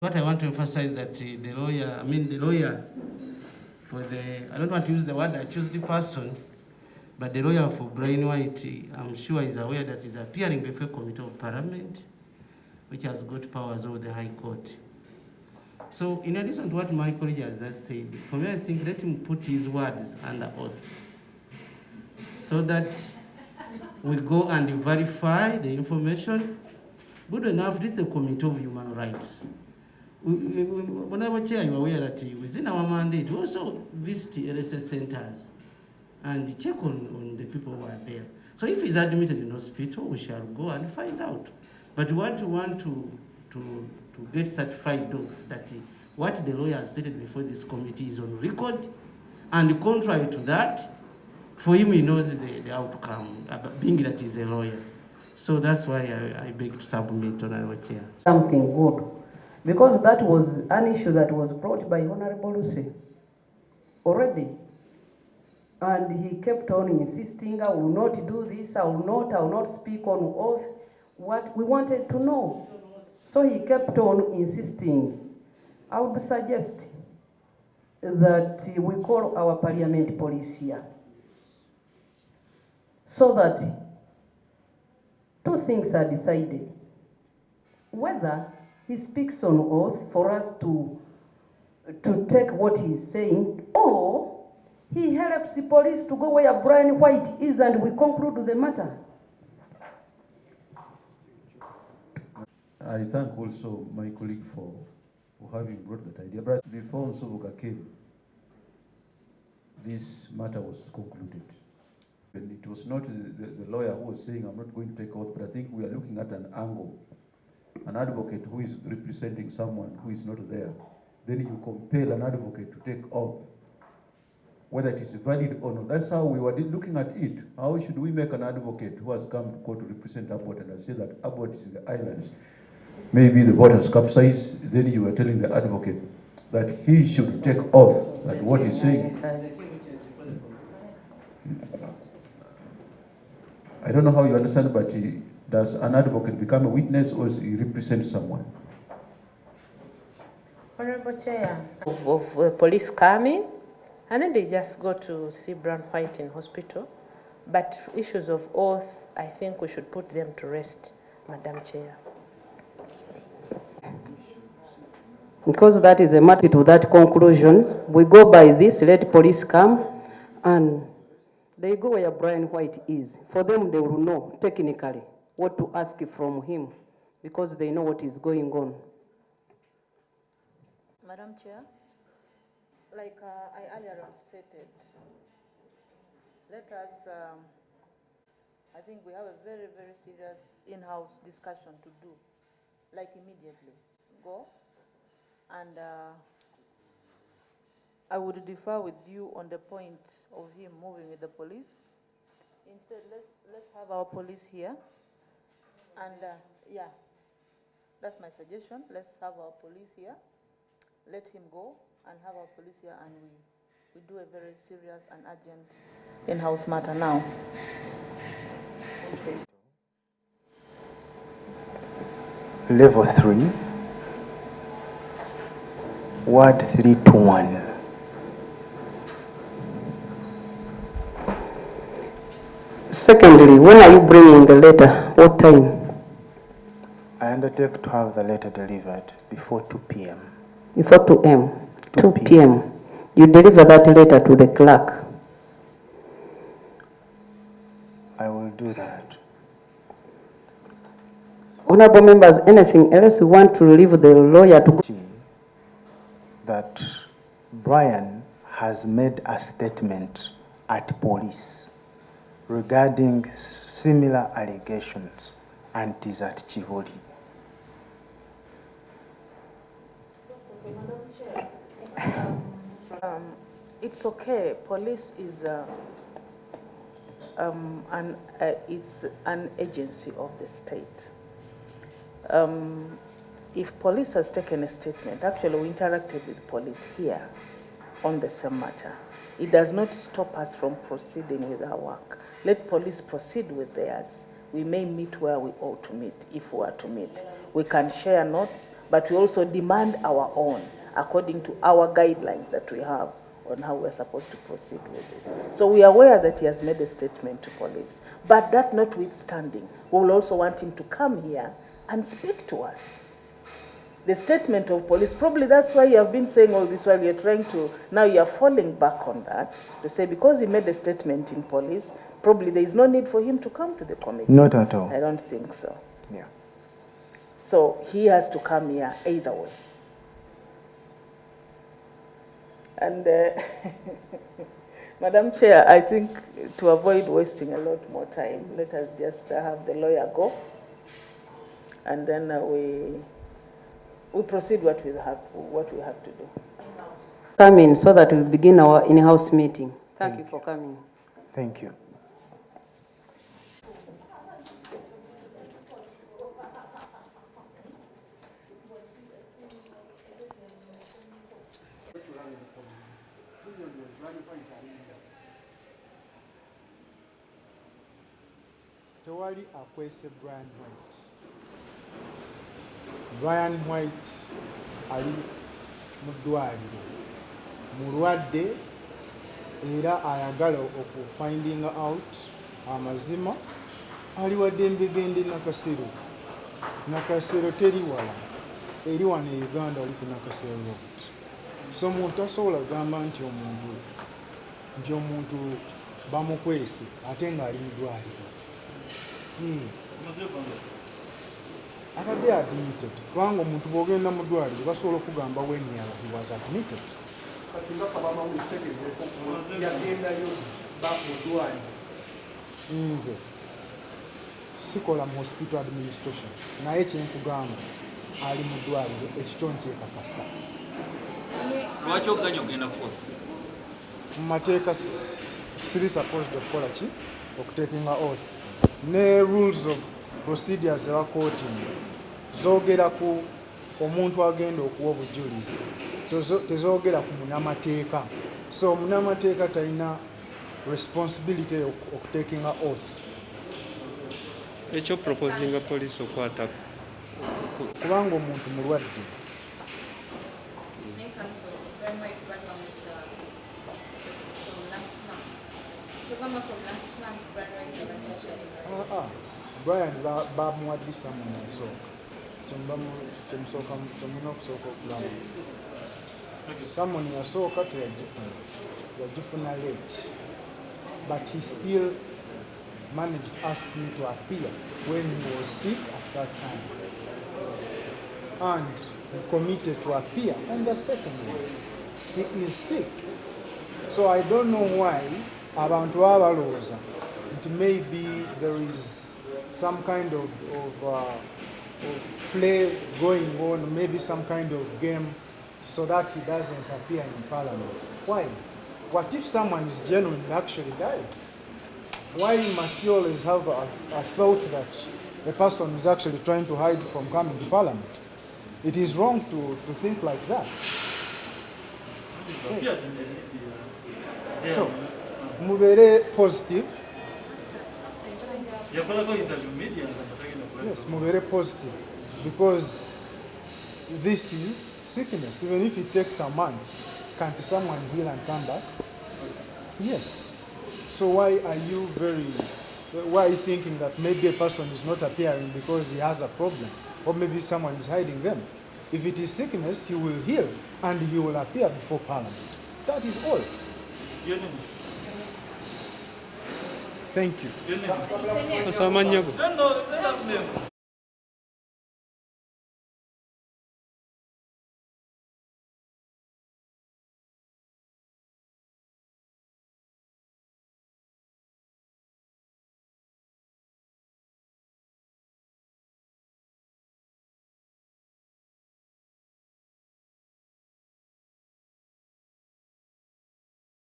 What I want to emphasize that the lawyer for I don't want to use the word accused person, but the lawyer for Brian White, I'm sure is aware that is appearing before a committee of parliament, which has got powers over the High Court. So in addition to what my colleague has just said, for me, I think let him put his words under oath so that we go and verify the information. Good enough, this is a committee of human rights. Whenever chair, you are aware that within our mandate, we also visit LSS centers and check on the people who are there. So if he's admitted in hospital, we shall go and find out. But what we want to get certified of that what the lawyer has stated before this committee is on record, and contrary to that, for him he knows the outcome, being that he's a lawyer. So that's why I beg to submit on our chair. Something good, because that was an issue that was brought by Honorable Lucy already. And he kept on insisting, I will not do this, I will not speak on oath what we wanted to know. So he kept on insisting. I would suggest that we call our parliament police here, so that two things are decided. Whether he speaks on oath for us to take what he's saying, or he helps the police to go where Brian White is and we conclude the matter. I thank also my colleague for having brought that idea. But before Nsobuka came, this matter was concluded. And it was not the lawyer who was saying, I'm not going to take oath, but I think we are looking at an angle. An advocate who is representing someone who is not there. Then you compel an advocate to take oath, whether it is valid or not. That's how we were looking at it. How should we make an advocate who has come to court to represent Abbott and I say that Abbott is in the islands? Maybe the boat has capsized. Then you were telling the advocate that he should take oath that what he's saying. I don't know how you understand, but does an advocate become a witness or he represents someone? Honorable Chair, of police coming, and then they just go to see Brian White in hospital. But issues of oath, I think we should put them to rest, Madam Chair. Because that is a matter to that conclusion. We go by this, let police come, and they go where Brian White is. For them, they will know technically what to ask from him, because they know what is going on. Madam Chair, like I earlier stated, let us, I think we have a very, very serious in-house discussion to do, like immediately. Go, and I would differ with you on the point of him moving with the police. Instead, let's have our police here, and yeah, that's my suggestion. Let's have our police here. Let him go and have our police here, and we do a very serious and urgent in-house matter now. Okay. Level 3, Ward 321. Secondly, when are you bringing the letter? What time? I undertake to have the letter delivered before 2 p.m. Before 2 p.m. 2 p.m. You deliver that letter to the clerk. I will do that. Honorable members, anything else you want to leave the lawyer to go? That Brian has made a statement at police regarding similar allegations and is at Chivoli. It's okay. Police is it's an agency of the state. If police has taken a statement, actually we interacted with police here on the same matter. It does not stop us from proceeding with our work. Let police proceed with theirs. We may meet where we ought to meet, if we are to meet. We can share notes, but we also demand our own according to our guidelines that we have on how we're supposed to proceed with this. So we are aware that he has made a statement to police, but that notwithstanding, we will also want him to come here and speak to us. The statement of police, probably that's why you have been saying all this while you're trying to, now you're falling back on that, to say because he made a statement in police, probably there is no need for him to come to the committee. Not at all. I don't think so. Yeah. So he has to come here either way. And Madam Chair, I think to avoid wasting a lot more time, let us just have the lawyer go, and then we proceed what we have to do. Come in so that we begin our in-house meeting. Thank you for coming. Thank you. Tewali akwese Brian White. Brian White ali mu ddwaliro mulwadde era ayagala okufinding out amazima ali wadde embegende Nakasero teri wala eri wano e Uganda ali ku Nakasero Road. So omuntu asobola kugamba nti omuntu bamukwese ate nga ali mu ddwaliro. Abadde admitted kubanga omuntu bw'ogenda mu ddwaliro basobola okugamba when he was admitted. Nze sikola mu hospital administration naye kyenkugamba ali mu ddwaliro ekikyo nkyekakasa. Lwaki oganya ogenda kukola? Mu mateeka siri supposed okukola ki? Okutekinga oath. Ne rules of procedures eba kootingi zoogera ku omuntu agenda okuwa obujulizi, tezoogera ku munnamateeka. So munnamateeka talina responsibility okutekinga oath. Ekyo proposinga police okwata kubanga omuntu mulwadde. Brian bamuwaddisa mu nsooka kyemulina okusooka okulaba. Someone yasooka yagifuna late, but he still managed to ask me to appear when he was sick at that time, and he committed to appear on the second one. He is sick, so I don't know why abantu abalowooza nti maybe there is some kind of play going on, maybe some kind of game, so that he doesn't appear in Parliament. Why? What if someone is genuinely actually died? Why must you always have a thought that the person is actually trying to hide from coming to Parliament? It is wrong to think like that. So, mubere positive. Yes, mubere positive, because this is sickness. Even if it takes a month, can't someone heal and come back? Yes. So why are you thinking that maybe a person is not appearing because he has a problem, or maybe someone is hiding them? If it is sickness, he will heal and he will appear before Parliament. That is all. Thank you.